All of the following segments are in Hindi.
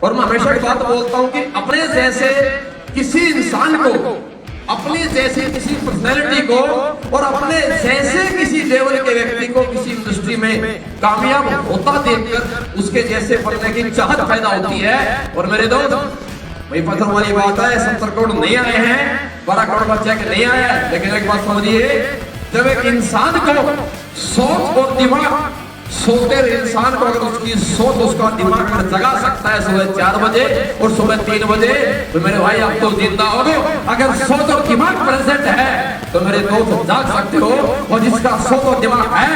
और मैं हमेशा एक बात बोलता हूं कि अपने जैसे किसी इंसान को, अपने जैसे किसी पर्सनैलिटी को और अपने जैसे किसी लेवल के व्यक्ति को किसी इंडस्ट्री में कामयाब होता देखकर उसके जैसे बनने की चाहत पैदा होती है। और मेरे दोस्त, वही पत्थर वाली बात है, 70 करोड़ नहीं आए हैं, 12 करोड़ बच्चे के नहीं आए हैं। लेकिन एक बात समझिए, जब एक इंसान को सोच और दिमाग, सोते इंसान को अगर उसकी सोच उसका दिमाग में जगा सकता है सुबह 4 बजे और सुबह 3 बजे, तो मेरे भाई आप तो जिंदा हो गए। अगर सोच और दिमाग प्रेजेंट है तो मेरे दोस्त जाग सकते हो, और जिसका सोच और दिमाग है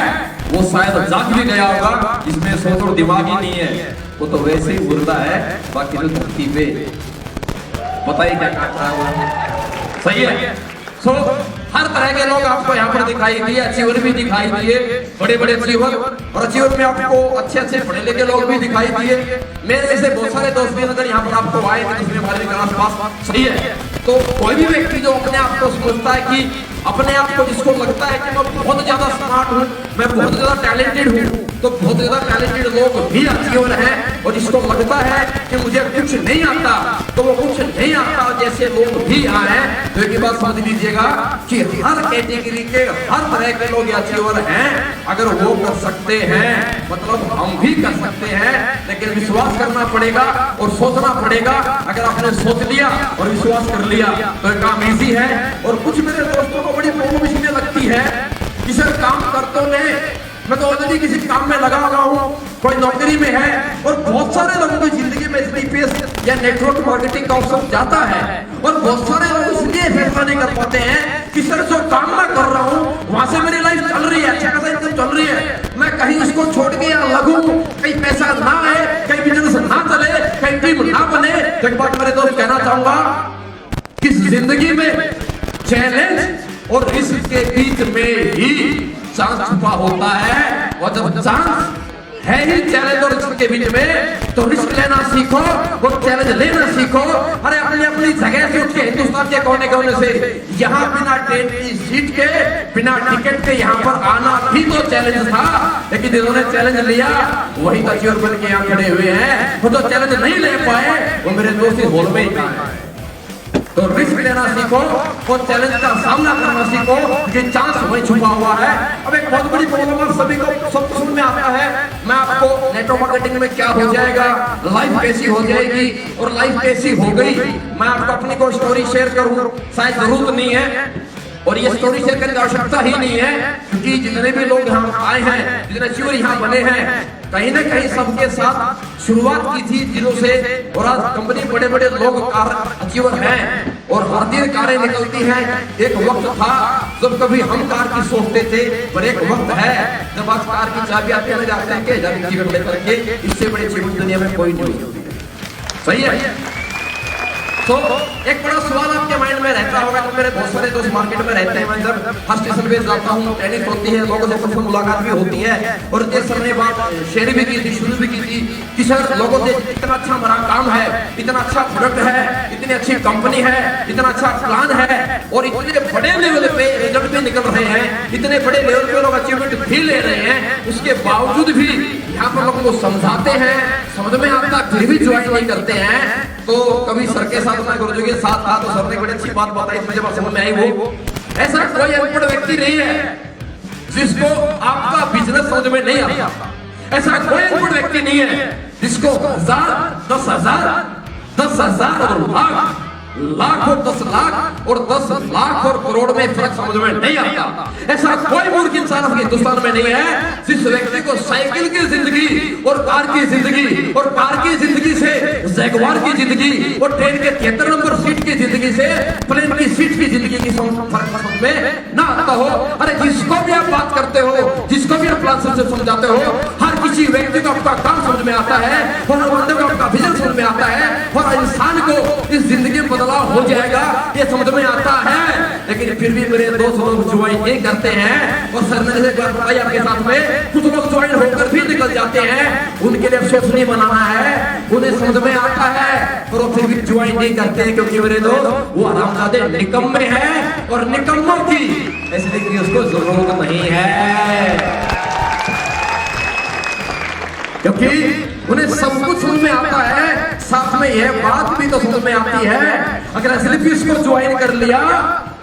वो शायद जाग भी गया होगा, जिसमें सोच और दिमाग ही नहीं है वो तो वैसे ही मुर्दा है। बाकी तो धरती पे पता ही क्या काट रहा है। सही है। सो हर तरह के लोग आपको यहाँ पर दिखाई दिए, अचीवर भी दिखाई दिए, बड़े बड़े अचीवर, और अचीवर में आपको अच्छे अच्छे पढ़े लिखे लोग भी दिखाई दिए। मेरे ऐसे बहुत सारे दोस्त भी अगर यहाँ पर आपको आए थे 10वीं के आसपास, सही है। तो कोई भी व्यक्ति जो अपने आप को समझता है कि अपने आप को, जिसको लगता है कि मैं बहुत ज्यादा स्मार्ट हूँ, मैं बहुत ज्यादा टैलेंटेड हूँ, तो बहुत ज्यादा टैलेंटेड लोग भी अचीवर हैं। और जिसको लगता है कि मुझे कुछ नहीं आता, तो वो कुछ नहीं आता जैसे लोग भी आए। तो एक बात समझ लीजिएगा कि हर कैटेगरी के हर तरह के लोग अचीवर हैं। अगर वो कर सकते हैं मतलब हम भी कर सकते हैं, लेकिन विश्वास करना पड़ेगा और सोचना पड़ेगा। अगर आपने सोच लिया और विश्वास कर लिया तो काम इजी है। और कुछ मेरे दोस्तों को बड़ी प्रॉब्लम इसलिए लगती है कि सर काम करते नहीं, मैं तो ऑलरेडी किसी काम में लगा हुआ हूँ, कोई नौकरी में है, और बहुत सारे लोगों की जिंदगी में जीपीएस या नेटवर्क मार्केटिंग का अवसर जाता है, और बहुत सारे लोग इसलिए फैसला नहीं कर पाते हैं कि सर जो काम मैं कर रहा हूँ वहां से मेरी लाइफ चल रही है, अच्छा खासा इनकम चल रही है, मैं कहीं उसको छोड़ के या लगूं, कहीं पैसा ना आए, कहीं बिजनेस ना चले, कहीं टीम ना बने। तो एक बात मेरे दोस्त कहना चाहूंगा कि जिंदगी में चैलेंज और रिस्क के बीच में ही चांस छुपा होता है। और जब चांस है ही चैलेंज और रिस्क के बीच में, तो रिस्क लेना सीखो, वो चैलेंज लेना सीखो। अरे अपनी अपनी जगह से उठ के हिंदुस्तान के कोने कोने से यहाँ बिना ट्रेन की सीट के, बिना टिकट के यहाँ पर आना भी तो चैलेंज था। लेकिन जिन्होंने चैलेंज लिया वही तो अचीवर बन के यहाँ खड़े हुए हैं। वो तो चैलेंज नहीं ले पाए, वो मेरे दोस्त इस हॉल में ही है। तो रिस्क लेना सीखो और चैलेंज का सामना करना सीखो, कि चांस वहीं छुपा हुआ है। अब एक बहुत बड़ी प्रॉब्लम सभी को सब समझ में आता है, मैं आपको नेटवर्क मार्केटिंग में क्या हो जाएगा, लाइफ कैसी हो जाएगी, और लाइफ कैसी हो गई, मैं आपको अपनी कोई स्टोरी शेयर करूं शायद जरूरत नहीं है, और ये स्टोरी शेयर करने की आवश्यकता ही नहीं है, क्योंकि जितने भी लोग यहाँ आए हैं, जितने अचीवर यहाँ बने हैं, कहीं ना कहीं सबके साथ शुरुआत की थी दिनों से, और आज कंपनी बड़े बड़े लोग अचीवर हैं और हर दिन कारें निकलती हैं। एक वक्त था जब कभी हम कार की सोचते थे, पर एक वक्त है जब आज कार की चाबी आते हैं जाते हैं के जीवन लेकर के, इससे बड़े जीवन दुनिया में कोई नहीं हो सकती। सही है। तो एक बड़ा सवाल आपके माइंड में रहता होगा, तो मेरे बहुत सारे दोस्त मार्केट में रहते हैं, मैं जब हर स्टेशन पे जाता हूँ, ट्रेनिंग होती है, लोगों से पर्सनल मुलाकात भी होती है, और जिस सर ने बात शेयर भी की थी, शुरू भी की थी कि सर लोगों से इतना अच्छा हमारा काम है, इतना अच्छा प्रोडक्ट है, इतनी अच्छी कंपनी है, इतना अच्छा प्लान है, और इतने बड़े लेवल पे रिजल्ट भी निकल रहे हैं, इतने बड़े लेवल पे लोग अचीवमेंट भी ले रहे हैं, उसके बावजूद भी यहाँ पर लोगों को समझाते हैं, समझ में आता फिर भी ज्वाइन नहीं करते हैं। तो कभी सर के साथ मैं गुरुजी के साथ था, तो सर ने बड़ी अच्छी बात बताई, मुझे बात समझ में आई। वो ऐसा कोई अनपढ़ व्यक्ति नहीं है जिसको आपका बिजनेस समझ में नहीं आता, ऐसा कोई अनपढ़ व्यक्ति नहीं है जिसको 1000, 10,000, 10,000 और लाख, लाख और 10 लाख और 10 लाख और करोड़ में फर्क समझ में नहीं आता। ऐसा कोई मूर्ख इंसान हिंदुस्तान में नहीं है जिस व्यक्ति को साइकिल की जिंदगी और कार की जिंदगी, और कार की जिंदगी से जैगवार की जिंदगी, और ट्रेन के 73 नंबर सीट की जिंदगी से प्लेन की सीट की जिंदगी की फर्क समझ में ना आता हो। अरे जिसको भी आप बात करते हो, जिसको भी आप प्लान से समझाते हो, हर किसी व्यक्ति को आपका काम समझ में आता है, और हर बंदे को आपका विजन समझ में आता है, और इंसान को इस जिंदगी में बदलाव हो जाएगा ये समझ में आता है। लेकिन फिर भी मेरे दोस्त लोग ज्वाइन नहीं करते हैं, और सर ने जैसे बताया आपके साथ में, कुछ लोग ज्वाइन होकर भी निकल जाते हैं, उनके लिए अफसोस नहीं बनाना है, उन्हें समझ में आता है, और वो फिर भी ज्वाइन नहीं करते हैं, क्योंकि मेरे दोस्त वो हरामजादे निकम्मे हैं, और निकम्मों की ऐसे की उसको जरूरत नहीं है, क्योंकि उन्हें सब कुछ समझ में आता है, साथ में यह बात भी तो समझ में आती है, अगर एसएलपीएस को ज्वाइन कर लिया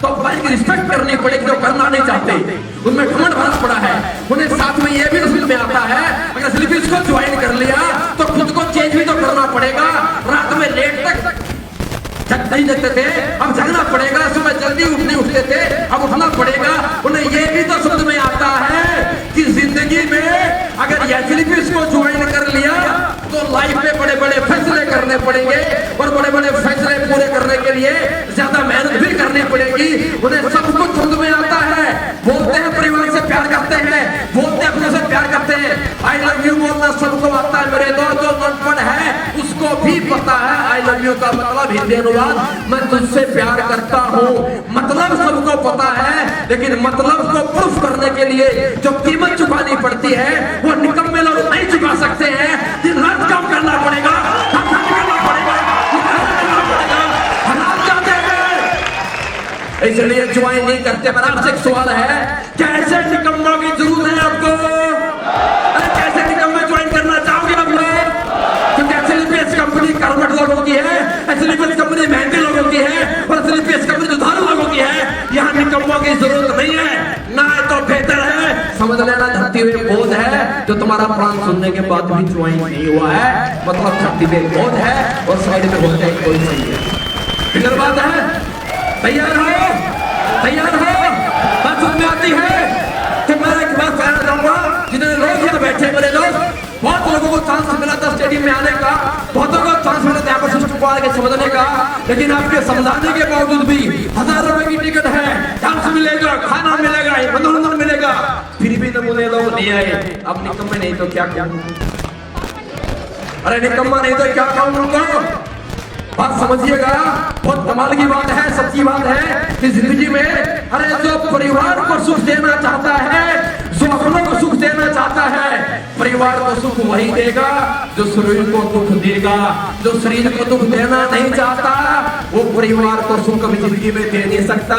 तो भाई की रिस्पेक्ट करनी पड़ेगी, जो करना नहीं चाहते उनमें घमंड भरा पड़ा है। उन्हें साथ में यह भी तो समझ में आता है, अगर एसएलपीएस को ज्वाइन कर लिया तो खुद को चेंज भी तो करना पड़ेगा। रात में लेट तक जग नहीं जगते थे, अब जगना पड़ेगा। सुबह जल्दी उठते थे, अब उठना पड़ेगा। उन्हें यह भी तो समझ में आता है कि जिंदगी में अगर एसएलपीएस को ज्वाइन कर लिया तो लाइफ में बड़े बड़े फैसले करने पड़ेंगे, और बड़े बड़े फैसले पूरे करने के लिए ज्यादा मेहनत भी करनी पड़ेगी। उन्हें सब कुछ समझ में आता है। बोलते हैं परिवार से प्यार करते हैं, बोलते हैं अपने से प्यार करते हैं। आई लव यू बोलना सबको आता है मेरे दोस्त, जो अनपढ़ है उसको भी पता है आई लव यू का मतलब हिंदी अनुवाद मैं तुझसे प्यार करता हूँ। मतलब सबको पता है, लेकिन मतलब को प्रूफ करने के लिए जो कीमत चुकानी पड़ती है वो निकम्मे लोग नहीं चुका सकते हैं। दिन रात काम करना पड़ेगा, इसलिए ज्वाइन नहीं करते। पर आपसे एक सवाल है, कैसे निकम्मों की जरूरत है आपको? अरे कैसे निकम्मे ज्वाइन करना चाहोगे आप लोग? क्योंकि एसएलपीएस कंपनी कर्मठ लोगों की है, एसएलपीएस कंपनी मेहनती लोगों की है, और एसएलपीएस कंपनी जुझारू लोगों की है। यहाँ निकम्मों की जरूरत नहीं है। ना तो बेहतर है समझ लेना धरती हुए बोझ है, जो तुम्हारा प्लान सुनने के बाद भी ज्वाइन नहीं हुआ है, मतलब धरती हुए बोझ है और साइड में होता है कोई नहीं है। क्लियर बात है? तैयार हो? तैयार हो? बात समझ में आती है? तो मैं एक बात कहना चाहूंगा, जितने लोग यहाँ बैठे मेरे लोग, बहुत लोगों को चांस मिला था स्टेडियम में आने का, बहुतों को चांस मिला था यहाँ पर सिस्टम को आके समझने का, लेकिन आपके समझाने के बावजूद भी 1000 रुपए की टिकट है, डांस मिलेगा, खाना मिलेगा, मनोरंजन मिलेगा, फिर भी नमूने लोग नहीं आए। अब निकम्मे नहीं तो क्या कहूं? अरे निकम्मा नहीं तो क्या कहूं उनको? बात समझिएगा, बहुत कमाल की बात है, सच्ची बात है कि जिंदगी में अरे जो परिवार को सुख देना चाहता है, जो अपनों को सुख देना चाहता है, परिवार को सुख वही देगा जो शरीर को दुख देगा। जो शरीर को दुख देना नहीं चाहता वो परिवार को सुख कभी जिंदगी में दे नहीं सकता।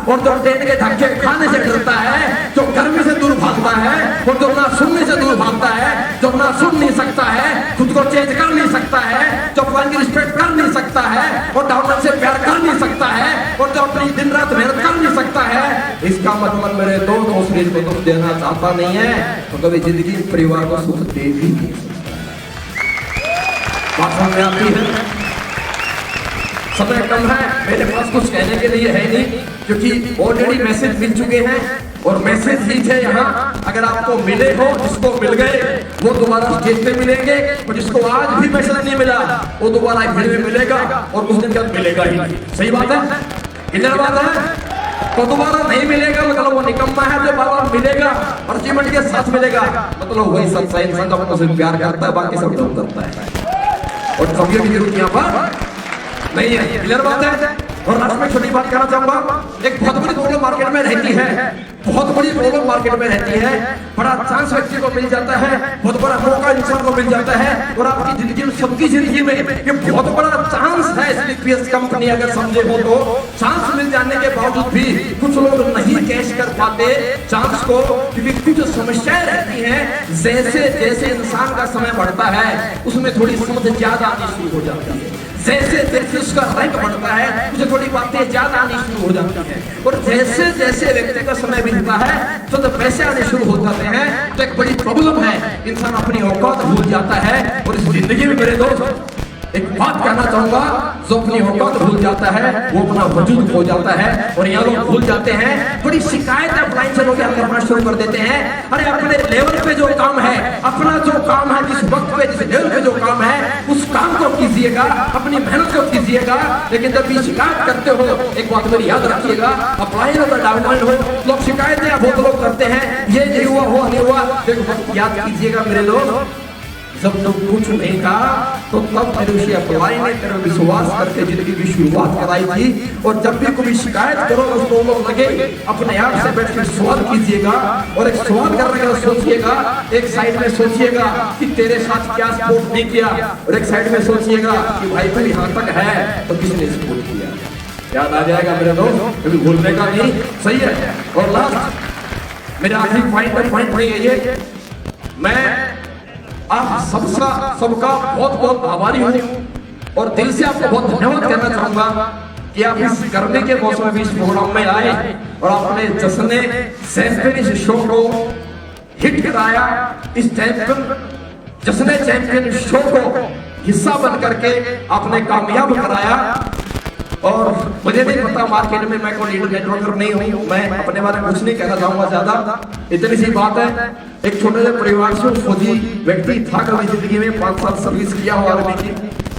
और जो देने के धक्के खाने से डरता है, जो गर्मी से दूर भागता है, और जो ना सुनने से दूर भागता है, जो ना सुन नहीं सकता है, खुद को चेंज कर नहीं सकता है, जो अपनी की रिस्पेक्ट कर नहीं सकता है, और डॉक्टर से प्यार कर नहीं सकता है, और जो अपनी दिन रात मेहनत कर नहीं सकता है, इसका मतलब मेरे दोनों शरीर को दुख देना चाहता नहीं है तो कभी जिंदगी परिवार को सुख दे भी नहीं सकता। बात समझ में आती है? समय कम है, मेरे पास कुछ कहने के लिए है नहीं, क्योंकि ऑलरेडी मैसेज मिल चुके हैं और मैसेज ही थे यहाँ। अगर आपको मिले हो, जिसको मिल गए वो दोबारा स्टेज पे मिलेंगे, और जिसको आज भी मैसेज नहीं मिला वो दोबारा भीड़ में मिलेगा और कुछ दिन बाद मिलेगा ही। सही बात है? क्लियर बात है? तो दोबारा नहीं मिलेगा मतलब वो निकम्मा है। जो बाबा मिलेगा अचीवमेंट के साथ मिलेगा मतलब वही सच्चा इंसान जो अपने से प्यार करता है, बाकी सब लोग करता है, और कमियों की जरूरत यहाँ पर नहीं है। क्लियर बात है? और लास्ट में छोटी बात कहना चाहूंगा, एक बहुत बड़ी प्रॉब्लम मार्केट में रहती है, बहुत बड़ी प्रॉब्लम मार्केट में रहती है। बड़ा चांस व्यक्ति को मिल जाता है, बहुत बड़ा मौका इंसान को मिल जाता है, और आपकी जिंदगी में, सबकी जिंदगी में ये बहुत बड़ा चांस है। एसएलपीएस कंपनी अगर समझे हो तो चांस मिल जाने के बावजूद भी कुछ लोग नहीं कैश कर पाते चांस को, क्योंकि कुछ समस्याएं रहती हैं। जैसे जैसे इंसान का समय बढ़ता है उसमें थोड़ी समझ ज्यादा आनी शुरू हो जाती है, जैसे जैसे उसका रैंक बढ़ता है उसे थोड़ी बातें ज्यादा आनी शुरू हो जाती है, और जैसे जैसे व्यक्ति का समय बीतता है तो पैसे आने शुरू हो जाते हैं। तो एक बड़ी प्रॉब्लम है, इंसान अपनी औकात भूल जाता है। और इस जिंदगी में मेरे दोस्त एक बात कहना चाहूंगा, जो अपनी औकात भूल जाता है वो अपना वजूद खो जाता है, और यहाँ लोग भूल जाते हैं। बड़ी शिकायत अपलाइन से लोग करना शुरू कर देते हैं। अरे अपने लेवल पे जो काम है, अपना जो काम है, जिस वक्त पे जिस लेवल पे जो काम है उस काम को कीजिएगा, अपनी मेहनत को कीजिएगा। लेकिन जब भी शिकायत करते हो एक बात मेरी याद रखिएगा, अपलाइन हो डाउनलाइन हो, लोग शिकायतें बहुत लोग करते हैं, ये नहीं हुआ वो नहीं हुआ। एक बात याद कीजिएगा मेरे लोग, जब लोग कुछ नहीं कहा तो तब मेरे अपलाइन ने तेरे विश्वास करके जिंदगी की शुरुआत कराई थी। और जब भी कोई शिकायत करो तो लोग लगे अपने आप से बैठ कर सवाल कीजिएगा, और एक सवाल करने के बाद सोचिएगा, एक साइड में सोचिएगा कि तेरे साथ क्या सपोर्ट नहीं किया, और एक साइड में सोचिएगा कि भाई तू यहाँ तक है तो किसने सपोर्ट किया। याद आ जाएगा मेरे दोस्त, कभी भूलने का नहीं। सही है? और लास्ट मेरा आखिरी पॉइंट ये, मैं आप सबका बहुत बहुत आभारी हूँ और दिल से आपको बहुत धन्यवाद कहना चाहूंगा कि आप इस गर्मी के मौसम में इस प्रोग्राम में आए और आपने जश्न चैंपियन शो को हिट कराया। इस जश्न चैंपियन शो को हिस्सा बन करके आपने कामयाब कराया। और मुझे नहीं पता मार्केट में मैं कोई लीडर नेटवर्कर नहीं हूँ, मैं अपने बारे में कुछ नहीं कहना चाहूंगा ज्यादा। इतनी सी बात है, एक छोटे से परिवार से फौजी व्यक्ति था, कभी जिंदगी में 5 साल सर्विस किया हुआ आर्मी की,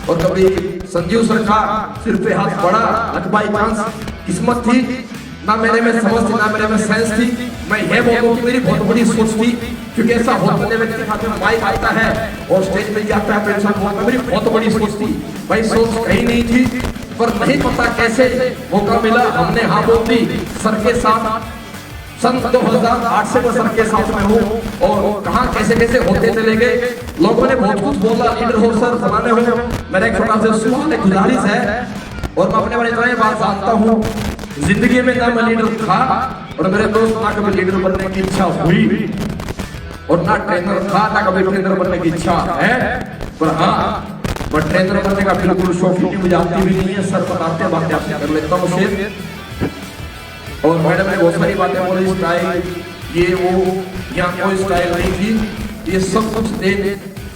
और कभी संजीव सर का सिर पे हाथ पड़ा, लकबाई चांस किस्मत थी, ना मेरे में समझ थी ना मेरे में सेंस थी। मैं ये बोलूं कि मेरी बहुत बड़ी सोच थी, क्योंकि ऐसा होने व्यक्ति के हाथ में माइक आता है और स्टेज पे जाता है पेंशन बोलता है, मेरी बहुत बड़ी सोच थी। भाई सोच कहीं नहीं थी, पर नहीं पता कैसे मौका मिला, हमने हाँ बोल दी सर के साथ। सन 2008 से मैं सर के साथ में हूँ और कहाँ कैसे कैसे होते चले गए। लोगों ने बहुत कुछ बोला, लीडर हो सर फलाने हो। मेरा एक छोटा सा सवाल है, गुजारिश है, और मैं अपने बारे में इतना बात जानता हूँ, जिंदगी में ना मैं लीडर था और मेरे दोस्त ना कभी लीडर बनने की इच्छा हुई, और ना ट्रेनर था ना कभी ट्रेनर बनने की इच्छा है। पर हाँ, पर ट्रेनर बनने का बिल्कुल शौक नहीं, मुझे आती भी नहीं है। सर बताते बातें आपसे कर लेता हूँ शेर। और मैडम ने बहुत सारी बातें बोली, स्टाइल ये वो, यहाँ कोई स्टाइल नहीं थी, ये सब कुछ देन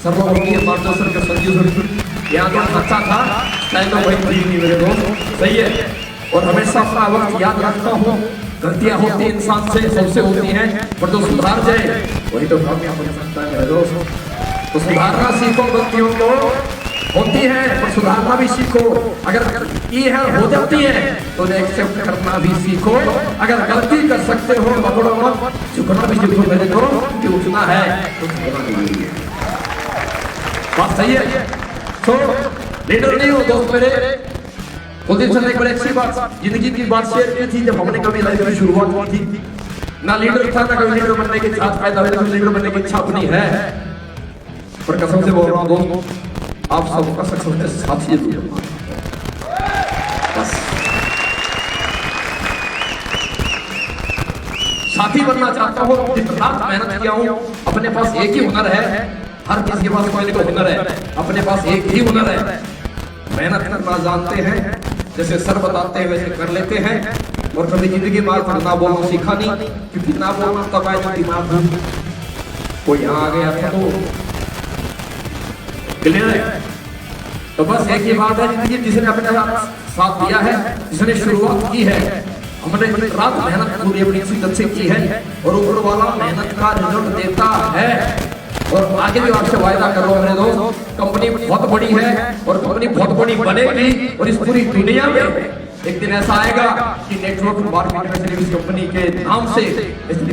सर्वभौमी माधव सर का संजीव सर। यहाँ तो अच्छा था, स्टाइल तो वही थी नहीं मेरे दोस्त, सही है। और हमेशा अपना वक्त याद रखता हूँ, गलतियां होती इंसान से सबसे होती हैं, पर जो सुधार जाए वही तो कामयाब हो सकता है मेरे दोस्त। तो सुधारना सीखो, गलतियों को होती है पर सुधारना भी सीखो। अगर ये है हो जाती है तो एक्सेप्ट करना भी सीखो। अगर गलती कर सकते हो पकड़ो मत, झुकना भी सीखो मेरे को, कि उठना है तो झुकना नहीं है। बात सही है। तो लीडर नहीं हो दोस्त मेरे। कुलदीप सर ने एक बड़ी अच्छी बात, जिंदगी की बात शेयर की थी, जब हमने कभी लाइफ में शुरुआत की थी, ना लीडर था ना कभी लीडर बनने की इच्छा पैदा हुई, लीडर बनने की इच्छा अपनी है, पर कसम से बोल रहा हूँ दोस्त, आप सबका सक्सेस में साथी बस साथी बनना चाहता हूँ। दिन रात मेहनत किया हूँ, अपने पास एक ही हुनर है, हर किसी के पास कोई ना कोई हुनर है, अपने पास एक ही हुनर है, मेहनत करना जानते हैं। जैसे सर बताते हैं वैसे कर लेते हैं। और कभी जिंदगी में ना बोलना सीखा नहीं, क्योंकि ना बोलना तब आए जब दिमाग हो। कोई यहाँ आ गया था तो क्लियर है। तो बस एक ही बात है, जिंदगी जिसने अपने साथ दिया है, जिसने शुरुआत की है, हमने रात मेहनत पूरी अपनी शिद्दत से की है, और ऊपर वाला मेहनत का रिजल्ट देता है। और आगे भी आपसे वायदा कर रहा हूँ मेरे दोस्त, कंपनी बहुत बड़ी है और कंपनी बहुत बड़ी बनेगी, और इस पूरी दुनिया में एक दिन ऐसा आएगा कि नेटवर्क मार्केटिंग इस कंपनी के नाम से,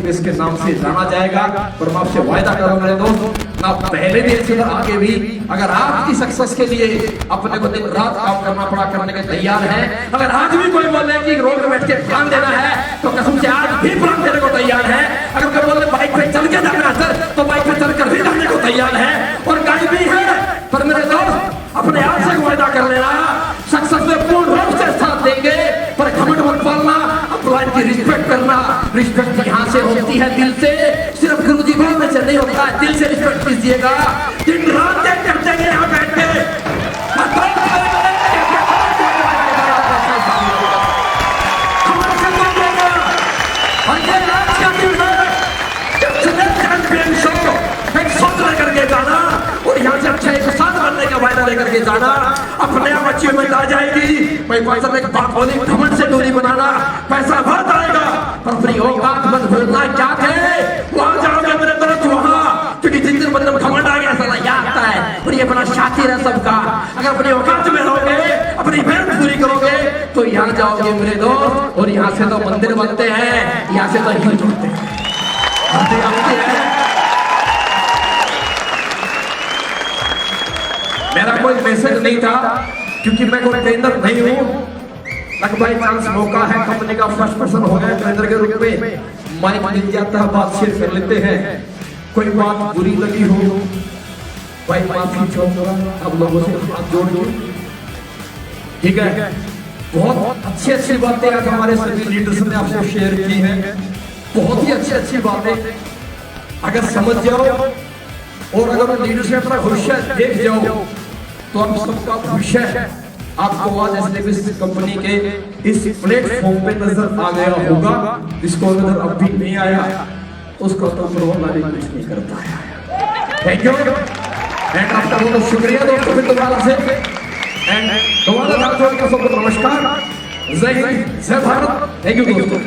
इसके नाम से जाना जाएगा। पर मैं आपसे वायदा कर रहा हूँ मेरे दोस्त, ना पहले दिन से आगे भी अगर आपकी सक्सेस के लिए अपने को दिन रात काम करना पड़ा, करने के तैयार है। अगर आज भी कोई बोले कि रोड में बैठ के प्लान देना है, तो कसम से आज भी प्लान देने को तैयार है। अगर कोई बोले बाइक पे चल के जाना है, तो बाइक पे चलकर भी जाने को तैयार है, और गाड़ी भी है। पर मेरे दोस्त अपने आप से वायदा कर लेना, सक्सेस में पूर्ण रूप से साथ देंगे, पर घमंड मत पालना, अपलाइन की रिस्पेक्ट करना। रिस्पेक्ट यहाँ से होती है दिल से, सिर्फ गुरुजी बोलने से नहीं होता है, दिल से रिस्पेक्ट कीजिएगा। दिन रात करते हैं यहाँ बैठ के, लेकर के जाना, अपने आप अचीवमेंट आ जाएगी। भाई पैसा एक बात बोली, घमंड से दूरी बनाना, पैसा बहुत आएगा, पर अपनी औकात मत भूलना। क्या थे वहां जाओगे मेरे दोस्त, वहां, क्योंकि जिस दिन बंदे में घमंड आ गया साला याद आता है, और ये बड़ा शातिर है सबका। अगर अपनी औकात में रहोगे, अपनी मेहनत पूरी करोगे, तो यहाँ जाओगे मेरे दोस्त, और यहाँ से तो मंदिर बनते हैं, यहाँ से तो हिल जुड़ते हैं। मेरा कोई मैसेज नहीं था, क्योंकि मैं कोई ट्रेनर नहीं हूँ। बाई चांस मौका है, कंपनी का फर्स्ट पर्सन हो गया ट्रेनर के रूप में, माइक मिल जाता है, बात शेयर कर लेते हैं। कोई बात बुरी लगी हो भाई माफी चाहूंगा आप लोगों से हाथ जोड़ के, ठीक है। बहुत अच्छी अच्छी बातें आज हमारे सभी लीडर्स ने आपसे शेयर की हैं, बहुत ही अच्छी अच्छी बातें। अगर समझ जाओ और अगर लीडरशिप अपना भविष्य देख जाओ, तो आप सबका भविष्य आपको आज एसलेविस कंपनी के इस प्लेटफॉर्म पे नजर आ गया होगा। जिसको नजर अब भी नहीं आया उसका तो कोरोना भी कुछ नहीं कर पाया। थैंक यू एंड आपका बहुत शुक्रिया दोस्तों फिर दोबारा से एंड दोबारा सबको नमस्कार, जय हिंद, जय भारत। थैंक यू दोस्तों।